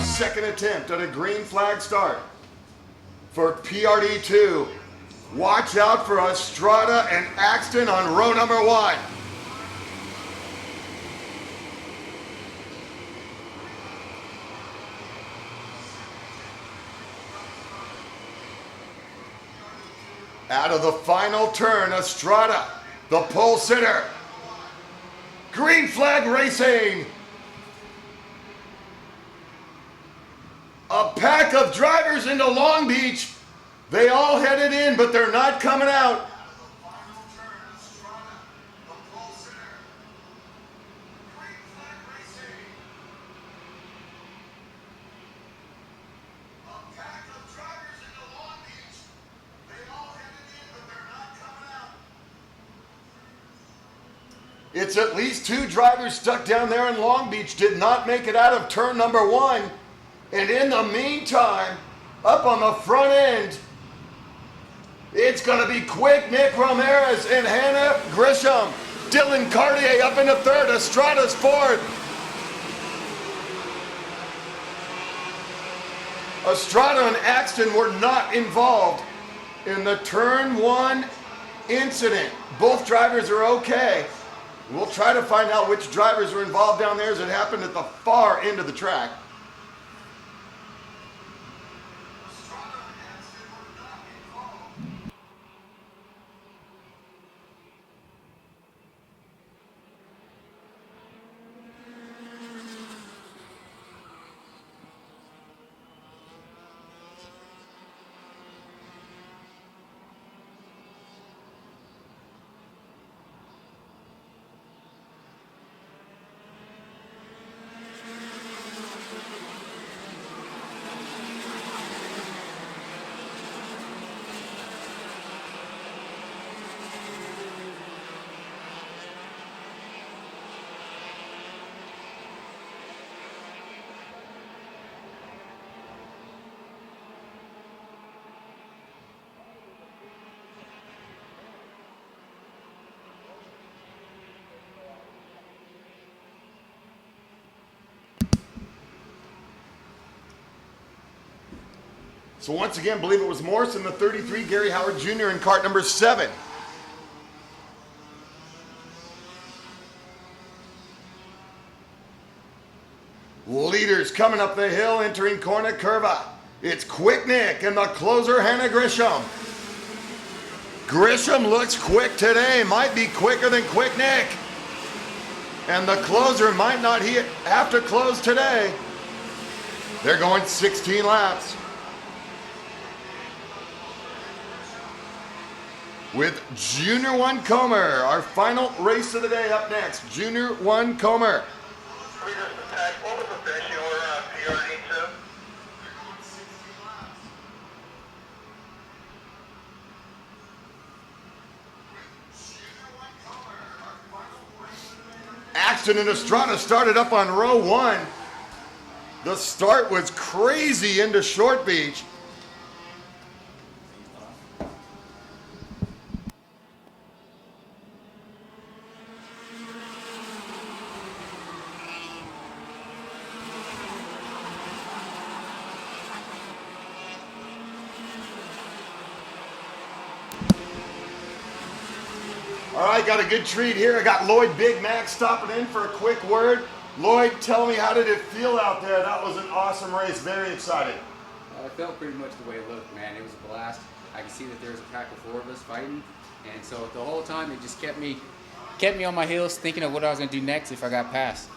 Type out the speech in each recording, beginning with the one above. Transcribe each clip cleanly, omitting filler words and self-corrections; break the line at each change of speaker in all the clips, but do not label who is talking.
Second attempt at a green flag start for PRD 2. Watch out for Estrada and Axton on row number 1. Out of the final turn, Estrada, the pole sitter. Green flag racing. A pack of drivers into Long Beach. They all headed in, but they're not coming out. It's at least 2 drivers stuck down there in Long Beach did not make it out of turn number 1. And in the meantime, up on the front end, it's going to be Quick Nick Ramirez and Hannah Grisham. Dylan Cartier up into 3rd, Estrada's 4th. Estrada and Axton were not involved in the turn 1 incident. Both drivers are okay. We'll try to find out which drivers were involved down there as it happened at the far end of the track. So once again, believe it was Morrison, the 33, Gary Howard Jr. in cart number 7. Leaders coming up the hill, entering Corner Curva. It's Quick Nick and the closer, Hannah Grisham. Grisham looks quick today, might be quicker than Quick Nick. And the closer might not have to close today. They're going 16 laps. With Junior 1 Comer, our final race of the day up next. Junior 1 Comer.
What was the finish order on PRD 2?
Axton and Estrada started up on row 1. The start was crazy into Short Beach. All right, got a good treat here. I got Lloyd Big Mac stopping in for a quick word. Lloyd, tell me, how did it feel out there? That was an awesome race. Very excited.
It felt pretty much the way it looked, man. It was a blast. I could see that there was a pack of 4 of us fighting, and so the whole time it just kept me on my heels, thinking of what I was going to do next if I got past.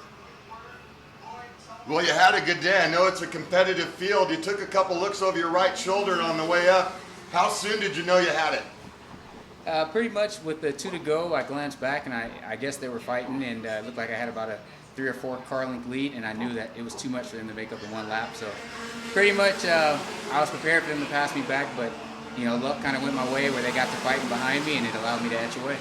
Well, you had a good day. I know it's a competitive field. You took a couple looks over your right shoulder on the way up. How soon did you know you had it?
Pretty much with the 2 to go, I glanced back and I guess they were fighting, and it looked like I had about a 3 or 4 car length lead, and I knew that it was too much for them to make up in 1 lap. So pretty much I was prepared for them to pass me back, but luck kind of went my way where they got to fighting behind me, and it allowed me to edge away.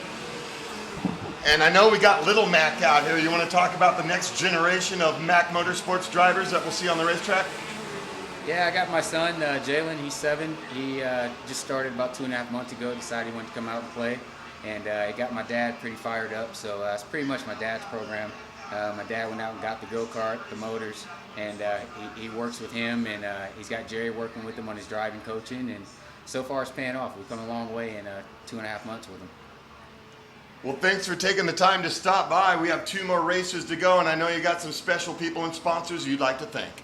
And I know we got Little Mac out here. You want to talk about the next generation of Mac Motorsports drivers that we'll see on the racetrack?
Yeah, I got my son, Jalen. He's 7. He just started about 2.5 months ago, decided he wanted to come out and play. and it got my dad pretty fired up. So it's pretty much my dad's program. My dad went out and got the go-kart, the motors, and he works with him, and he's got Jerry working with him on his driving coaching, and so far it's paying off. We've come a long way in 2.5 months with him.
Well, thanks for taking the time to stop by. We have 2 more races to go, and I know you got some special people and sponsors you'd like to thank.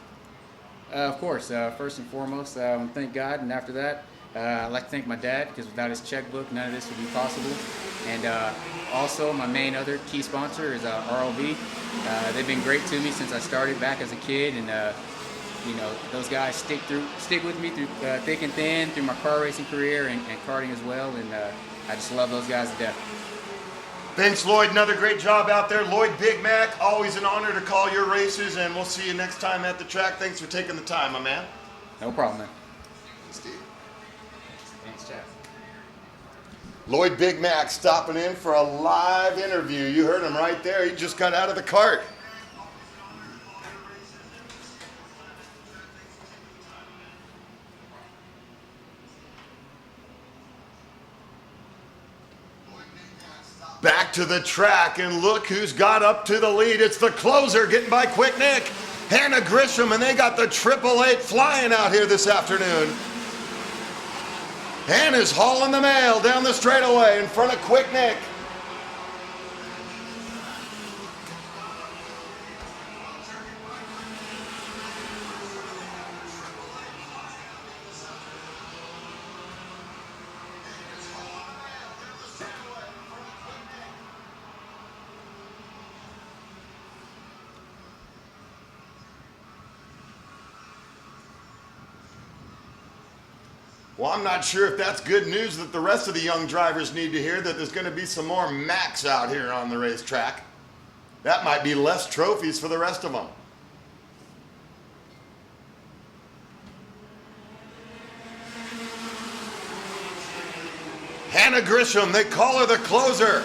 Of course, first and foremost, I want to thank God, and after that, I'd like to thank my dad, because without his checkbook, none of this would be possible. And also, my main other key sponsor is ROV. They've been great to me since I started back as a kid, and you know, those guys stick with me through thick and thin, through my car racing career and karting as well, and I just love those guys to death.
Thanks, Lloyd. Another great job out there. Lloyd Big Mac, always an honor to call your races, and we'll see you next time at the track. Thanks for taking the time, my man.
No problem, man.
Steve.
Thanks, Chad.
Lloyd Big Mac stopping in for a live interview. You heard him right there. He just got out of the cart. Back to the track, and look who's got up to the lead. It's the closer getting by Quick Nick, Hannah Grisham, and they got the 888 flying out here this afternoon. Hannah's hauling the mail down the straightaway in front of Quick Nick. Well, I'm not sure if that's good news that the rest of the young drivers need to hear, that there's going to be some more Macs out here on the racetrack. That might be less trophies for the rest of them. Hannah Grisham, they call her the closer.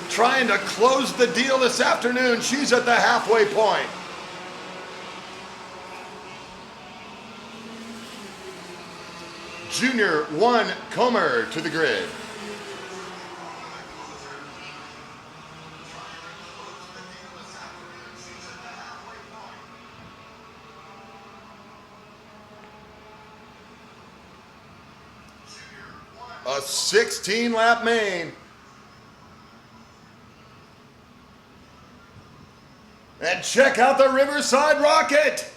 Trying to close the deal this afternoon. She's at the halfway point. Junior 1 Comer to the grid. A 16-lap main. And check out the Riverside Rocket.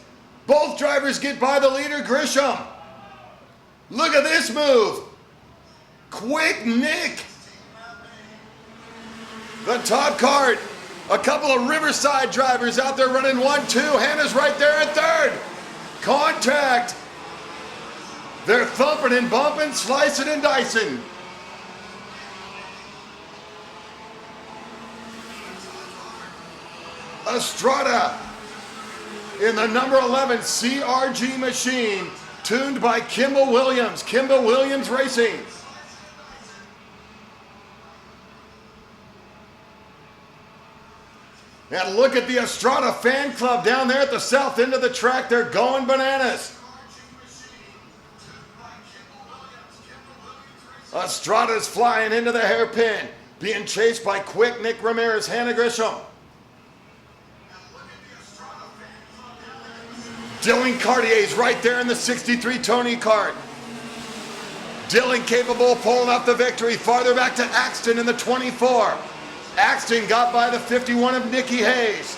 Both drivers get by the leader, Grisham. Look at this move. Quick Nick. The top cart. A couple of Riverside drivers out there running 1-2. Hannah's right there at third. Contact. They're thumping and bumping, slicing and dicing. Estrada in the number 11 CRG machine, tuned by Kimball Williams. Kimball Williams Racing. And look at the Estrada fan club down there at the south end of the track. They're going bananas. Estrada's flying into the hairpin, being chased by Quick Nick Ramirez, Hannah Grisham. Dylan Cartier's right there in the 63 Tony Kart. Dylan capable of pulling up the victory. Farther back to Axton in the 24. Axton got by the 51 of Nikki Hayes.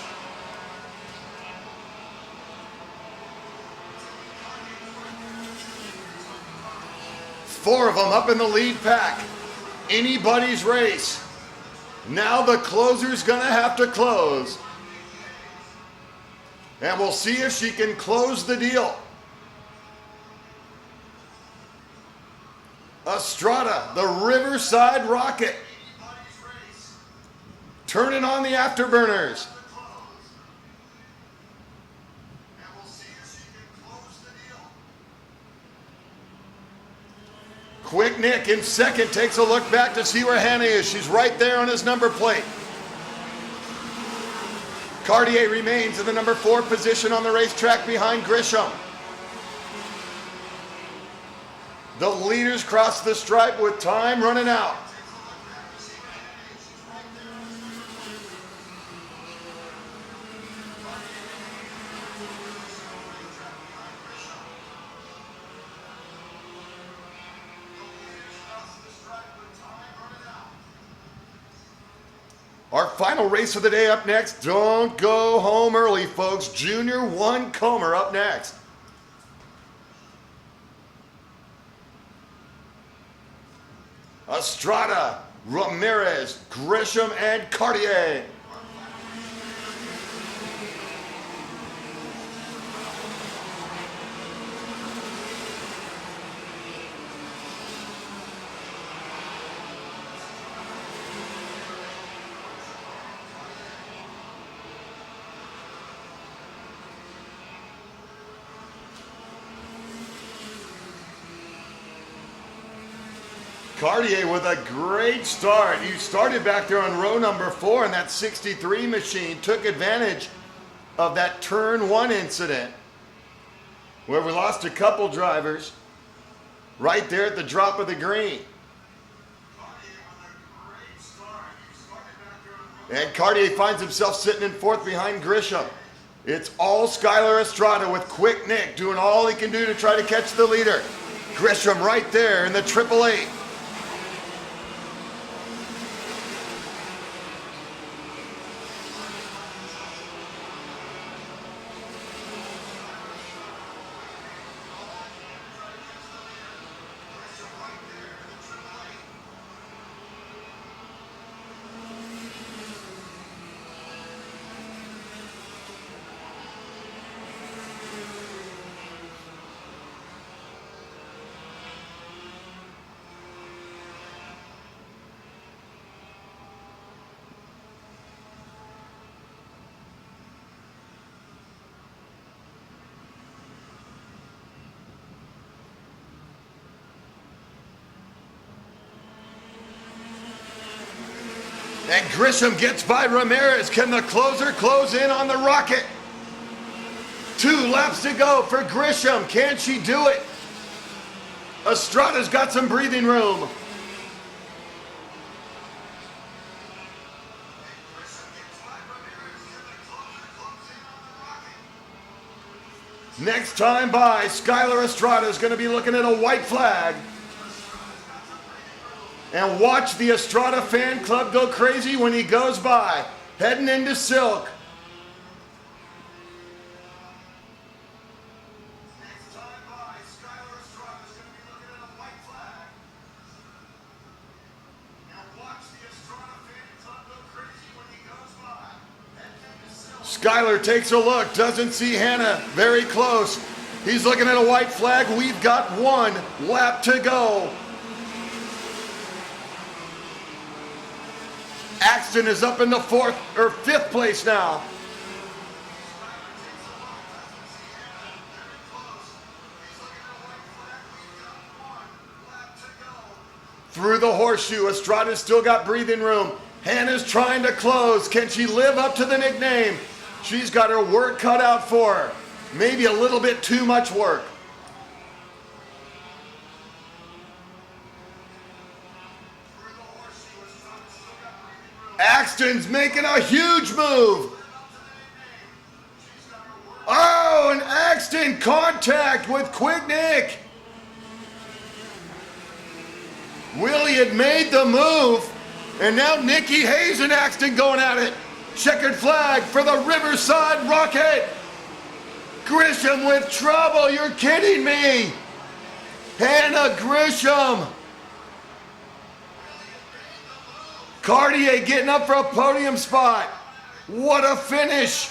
Four of them up in the lead pack. Anybody's race. Now the closer's gonna have to close. And we'll see if she can close the deal. Estrada, the Riverside Rocket. Turning on the afterburners. Quick Nick in second takes a look back to see where Hannah is. She's right there on his number plate. Cartier remains in the number 4 position on the racetrack behind Grisham. The leaders cross the stripe with time running out. final race of the day up next. Don't go home early, folks. Junior 1 Comer up next. Estrada, Ramirez, Grisham, and Cartier. Cartier with a great start. He started back there on row number 4 in that 63 machine, took advantage of that turn 1 incident where we lost a couple drivers right there at the drop of the green. And Cartier finds himself sitting in 4th behind Grisham. It's all Skylar Estrada with Quick Nick doing all he can do to try to catch the leader. Grisham right there in the 888. And Grisham gets by Ramirez. Can the closer close in on the rocket? 2 laps to go for Grisham. Can she do it? Estrada's got some breathing room. Next time by, Skylar Estrada is going to be looking at a white flag. And watch the Estrada fan club go crazy when he goes by, heading into Silk. Next time by, Skylar Estrada is going to be looking at a white flag. And watch the Estrada fan club go crazy when he goes by, heading into Silk. Skylar takes a look, doesn't see Hannah, very close. He's looking at a white flag. We've got 1 lap to go. Axton is up in the 4th or 5th place now. Through the horseshoe, Estrada's still got breathing room. Hannah's trying to close. Can she live up to the nickname? She's got her work cut out for her. Maybe a little bit too much work. Axton's making a huge move. Oh, and Axton contact with Quick Nick. Willie had made the move, and now Nikki Hayes and Axton going at it. Checkered flag for the Riverside Rocket. Grisham with trouble, you're kidding me. Hannah Grisham. Cartier getting up for a podium spot. What a finish.